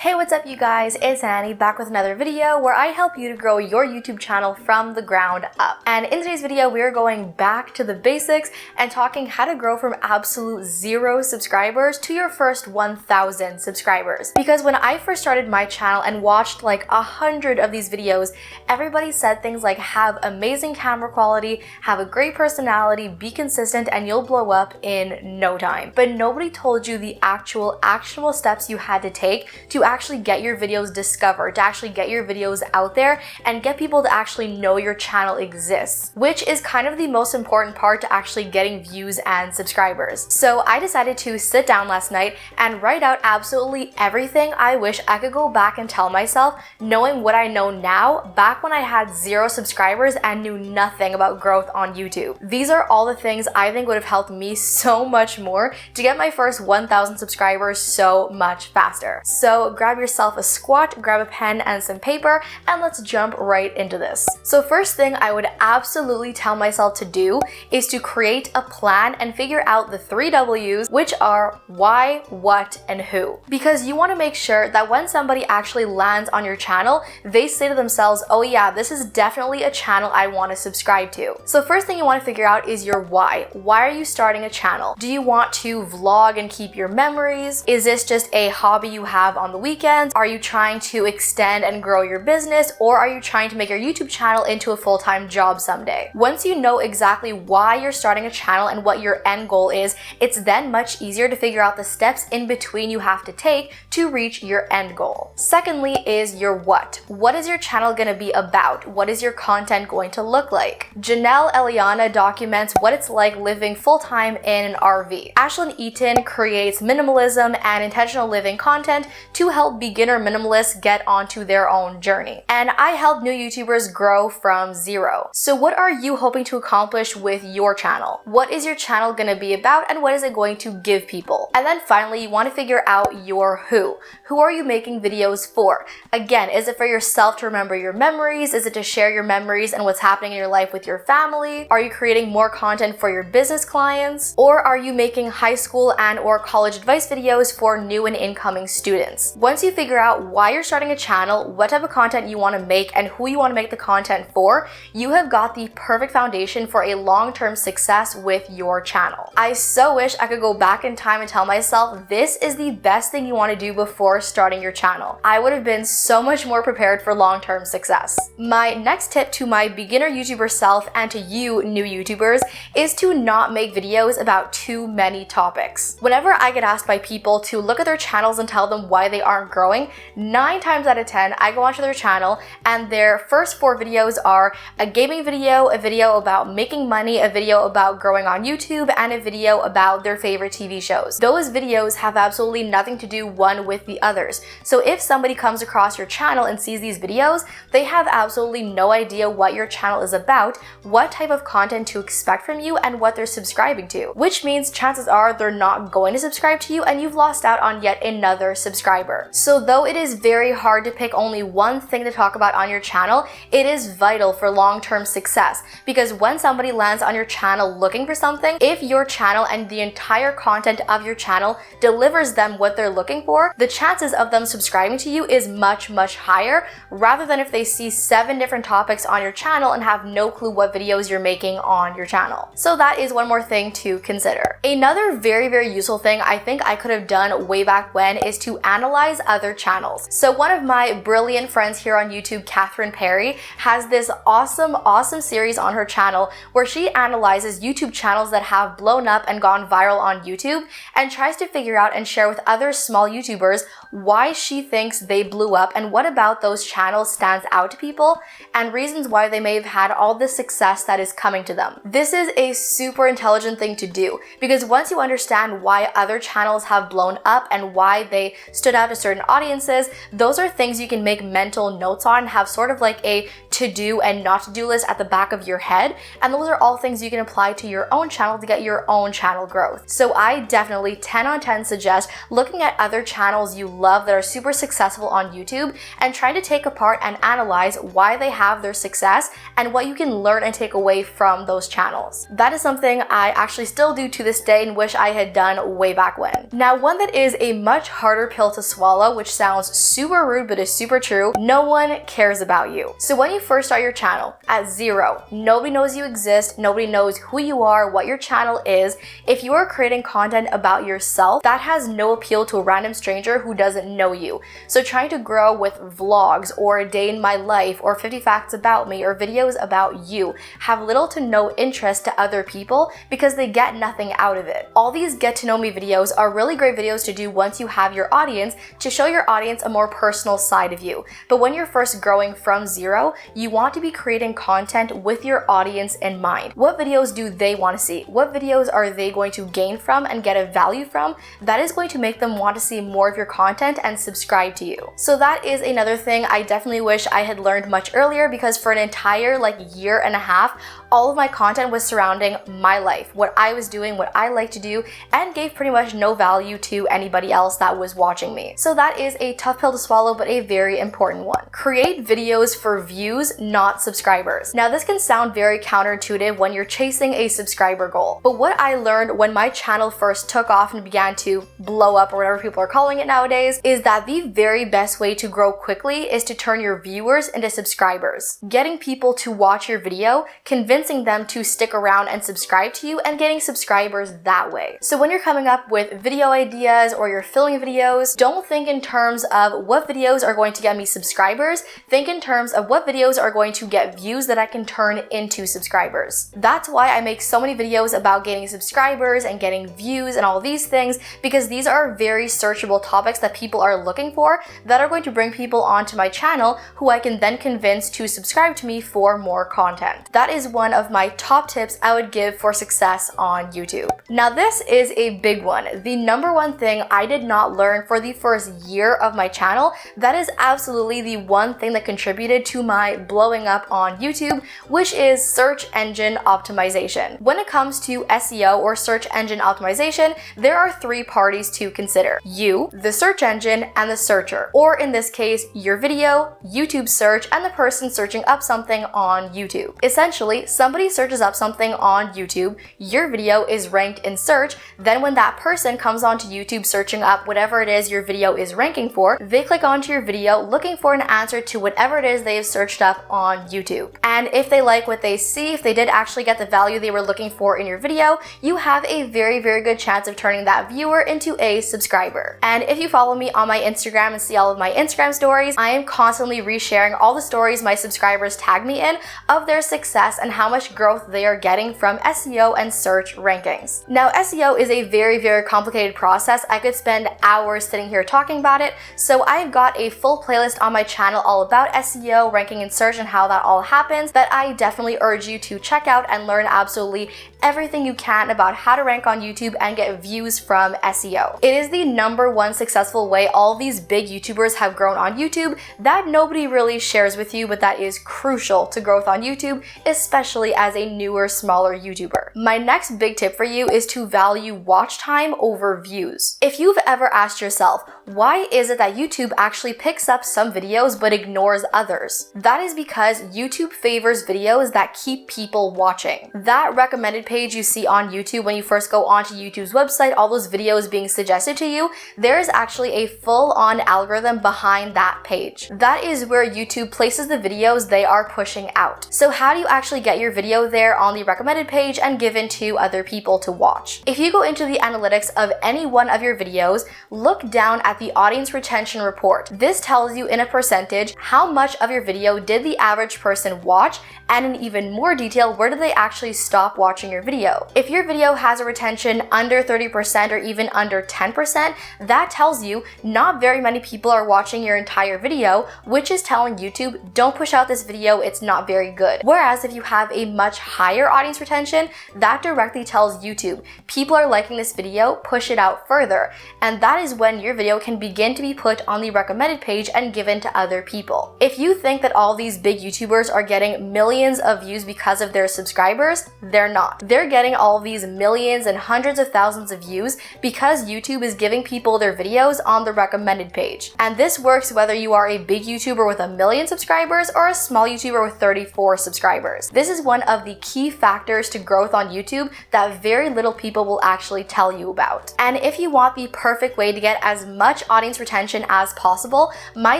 Hey, what's up you guys? It's Annie back with another video where I help you to grow your YouTube channel from the ground up. And in today's video, we are going back to the basics and talking how to grow from absolute 0 subscribers to your first 1,000 subscribers. Because when I first started my channel and watched like 100 of these videos, everybody said things like have amazing camera quality, have a great personality, be consistent, and you'll blow up in no time. But nobody told you the actual actionable steps you had to take to actually get your videos discovered, to actually get your videos out there and get people to actually know your channel exists, which is kind of the most important part to actually getting views and subscribers. So I decided to sit down last night and write out absolutely everything I wish I could go back and tell myself, knowing what I know now back when I had 0 subscribers and knew nothing about growth on YouTube. These are all the things I think would have helped me so much more to get my first 1,000 subscribers so much faster. So grab yourself a squat, grab a pen and some paper, and let's jump right into this. So first thing I would absolutely tell myself to do is to create a plan and figure out the 3 W's, which are why, what, and who. Because you want to make sure that when somebody actually lands on your channel, they say to themselves, oh yeah, this is definitely a channel I want to subscribe to. So first thing you want to figure out is your why. Why are you starting a channel? Do you want to vlog and keep your memories? Is this just a hobby you have on the weekends? Are you trying to extend and grow your business, or are you trying to make your YouTube channel into a full-time job someday? Once you know exactly why you're starting a channel and what your end goal is, it's then much easier to figure out the steps in between you have to take to reach your end goal. Secondly is your what. What is your channel going to be about? What is your content going to look like? Janelle Eliana documents what it's like living full-time in an RV. Ashlyn Eaton creates minimalism and intentional living content to help beginner minimalists get onto their own journey. And I help new YouTubers grow from 0. So what are you hoping to accomplish with your channel? What is your channel going to be about and what is it going to give people? And then finally, you want to figure out your who. Who are you making videos for? Again, is it for yourself to remember your memories? Is it to share your memories and what's happening in your life with your family? Are you creating more content for your business clients? Or are you making high school and or college advice videos for new and incoming students? Once you figure out why you're starting a channel, what type of content you want to make, and who you want to make the content for, you have got the perfect foundation for a long-term success with your channel. I so wish I could go back in time and tell myself this is the best thing you want to do before starting your channel. I would have been so much more prepared for long-term success. My next tip to my beginner YouTuber self and to you new YouTubers is to not make videos about too many topics. Whenever I get asked by people to look at their channels and tell them why they aren't growing, 9 times out of 10, I go onto their channel and their first 4 videos are a gaming video, a video about making money, a video about growing on YouTube, and a video about their favorite TV shows. Those videos have absolutely nothing to do one with the others. So if somebody comes across your channel and sees these videos, they have absolutely no idea what your channel is about, what type of content to expect from you, and what they're subscribing to. Which means chances are they're not going to subscribe to you and you've lost out on yet another subscriber. So though it is very hard to pick only one thing to talk about on your channel, it is vital for long-term success, because when somebody lands on your channel looking for something, if your channel and the entire content of your channel delivers them what they're looking for, the chances of them subscribing to you is much, much higher, rather than if they see 7 different topics on your channel and have no clue what videos you're making on your channel. So that is one more thing to consider. Another very, very useful thing I think I could have done way back when is to analyze other channels. So one of my brilliant friends here on YouTube, Catherine Perry, has this awesome series on her channel where she analyzes YouTube channels that have blown up and gone viral on YouTube and tries to figure out and share with other small YouTubers why she thinks they blew up and what about those channels stands out to people and reasons why they may have had all the success that is coming to them. This is a super intelligent thing to do, because once you understand why other channels have blown up and why they stood out to certain audiences, those are things you can make mental notes on and have sort of like a to-do and not to-do list at the back of your head, and those are all things you can apply to your own channel to get your own channel growth. So I definitely 10 on 10 suggest looking at other channels you love that are super successful on YouTube and trying to take apart and analyze why they have their success and what you can learn and take away from those channels. That is something I actually still do to this day and wish I had done way back when. Now, one that is a much harder pill to swallow, which sounds super rude but is super true: no one cares about you. So when you first start your channel at zero, nobody knows you exist, nobody knows who you are, what your channel is. If you are creating content about yourself, that has no appeal to a random stranger who doesn't know you. So trying to grow with vlogs or a day in my life or 50 facts about me or videos about you have little to no interest to other people because they get nothing out of it. All these get to know me videos are really great videos to do once you have your audience, to show your audience a more personal side of you. But when you're first growing from zero, you want to be creating content with your audience in mind. What videos do they want to see? What videos are they going to gain from and get a value from that is going to make them want to see more of your content and subscribe to you? So that is another thing I definitely wish I had learned much earlier, because for an entire year and a half, all of my content was surrounding my life, what I was doing, what I like to do, and gave pretty much no value to anybody else that was watching me. So that is a tough pill to swallow, but a very important one. Create videos for views, not subscribers. Now, this can sound very counterintuitive when you're chasing a subscriber goal, but what I learned when my channel first took off and began to blow up, or whatever people are calling it nowadays, is that the very best way to grow quickly is to turn your viewers into subscribers. Getting people to watch your video, convincing them to stick around and subscribe to you, and getting subscribers that way. So when you're coming up with video ideas or you're filming videos, don't think in terms of what videos are going to get me subscribers. Think in terms of what videos are going to get views that I can turn into subscribers. That's why I make so many videos about gaining subscribers and getting views and all these things, because these are very searchable topics that people are looking for that are going to bring people onto my channel who I can then convince to subscribe to me for more content. That is one of my top tips I would give for success on YouTube. Now, this is a big one. The number one thing I did not learn for the first year of my channel, that is absolutely the one thing that contributed to my blowing up on YouTube, which is search engine optimization. When it comes to SEO or search engine optimization, there are three parties to consider: you, the search engine, and the searcher, or in this case, your video, YouTube search, and the person searching up something on YouTube. Essentially, somebody searches up something on YouTube, your video is ranked in search, then when that person comes onto YouTube searching up whatever it is your video is ranking for, they click onto your video looking for an answer to whatever it is they've searched up on YouTube. And if they like what they see, if they did actually get the value they were looking for in your video, you have a very, very good chance of turning that viewer into a subscriber. And if you follow me on my Instagram and see all of my Instagram stories, I am constantly resharing all the stories my subscribers tag me in of their success and how much growth they are getting from SEO and search rankings. Now, SEO is a very, very complicated process. I could spend hours sitting here talking about it, so I've got a full playlist on my channel all about SEO, ranking and search, and how that all happens that I definitely urge you to check out and learn absolutely everything you can about how to rank on YouTube and get views from SEO. It is the number one successful way all these big YouTubers have grown on YouTube that nobody really shares with you, but that is crucial to growth on YouTube, especially as a newer, smaller YouTuber. My next big tip for you is to value watch time over views. If you've ever asked yourself, why is it that YouTube actually picks up some videos but ignores others? That is because YouTube favors videos that keep people watching. That recommended page you see on YouTube when you first go onto YouTube's website, all those videos being suggested to you, there is actually a full-on algorithm behind that page. That is where YouTube places the videos they are pushing out. So how do you actually get your video there on the recommended page and given to other people to watch? If you go into the analytics of any one of your videos, look down at the audience retention report. This tells you in a percentage how much of your video did the average person watch, and in even more detail, where did they actually stop watching your video. If your video has a retention under 30% or even under 10%, that tells you not very many people are watching your entire video, which is telling YouTube, don't push out this video, it's not very good. Whereas if you have a much higher audience retention, that directly tells YouTube, people are liking this video, push it out further. And that is when your video can begin to be put on the recommended page and given to other people. If you think that all these big YouTubers are getting millions of views because of their subscribers, they're not. They're getting all these millions and hundreds of thousands of views because YouTube is giving people their videos on the recommended page. And this works whether you are a big YouTuber with 1 million subscribers or a small YouTuber with 34 subscribers. This is one of the key factors to growth on YouTube that very little people will actually tell you about. And if you want the perfect way to get as much audience retention as possible, my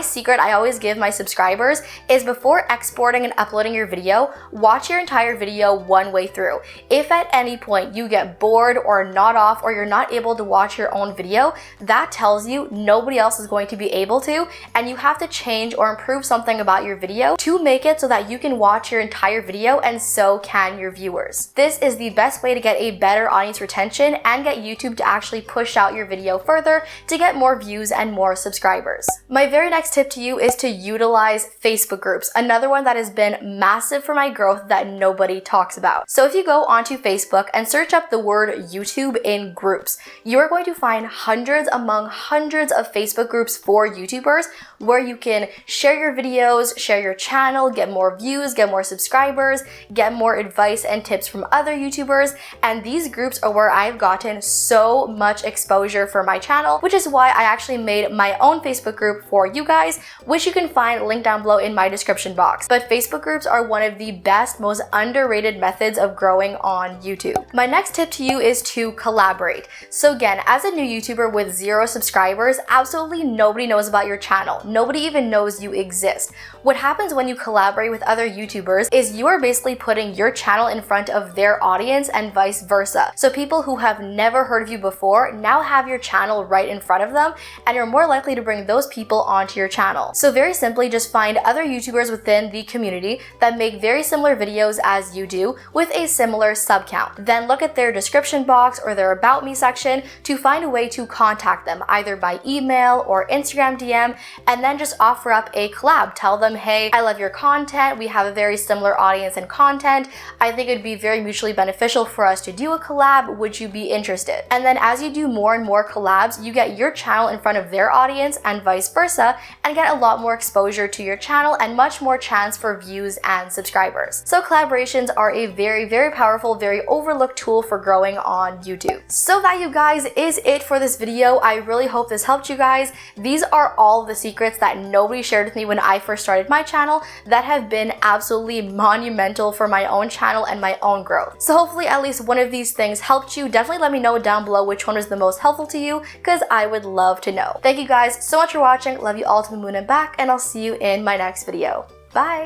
secret I always give my subscribers is before exporting and uploading your video, watch your entire video one way through. If at any point you get bored or nod off or you're not able to watch your own video, that tells you nobody else is going to be able to, and you have to change or improve something about your video to make it so that you can watch your entire video and so can your viewers. This is the best way to get a better audience retention and get YouTube to actually push out your video further to get more views and more subscribers. My very next tip to you is to utilize Facebook groups, another one that has been massive for my growth that nobody talks about. So if you go onto Facebook and search up the word YouTube in groups, you are going to find hundreds among hundreds of Facebook groups for YouTubers where you can share your videos, share your channel, get more views, get more subscribers, get more advice and tips from other YouTubers. And these groups are where I've gotten so much exposure for my channel, which is why I actually made my own Facebook group for you guys, which you can find linked down below in my description box. But Facebook groups are one of the best, most underrated methods of growing on YouTube. My next tip to you is to collaborate. So again, as a new YouTuber with 0 subscribers, absolutely nobody knows about your channel. Nobody even knows you exist. What happens when you collaborate with other YouTubers is you are basically putting your channel in front of their audience and vice versa. So people who have never heard of you before now have your channel right in front of them, and you're more likely to bring those people onto your channel. So very simply, just find other YouTubers within the community that make very similar videos as you do with a similar sub count. Then look at their description box or their about me section to find a way to contact them either by email or Instagram DM, and then just offer up a collab. Tell them, hey, I love your content. We have a very similar audience and content. I think it'd be very mutually beneficial for us to do a collab. Would you be interested? And then as you do more and more collabs, you get your channel in front of their audience and vice versa, and get a lot more exposure to your channel and much more chance for views and subscribers. So collaborations are a very, very powerful, very overlooked tool for growing on YouTube. So that, you guys, is it for this video. I really hope this helped you guys. These are all the secrets that nobody shared with me when I first started my channel that have been absolutely monumental for my own channel and my own growth. So hopefully at least one of these things helped you. Definitely let me know down below which one was the most helpful to you, because I would love to know. Thank you guys so much for watching. Love you all to the moon and back, and I'll see you in my next video. Bye!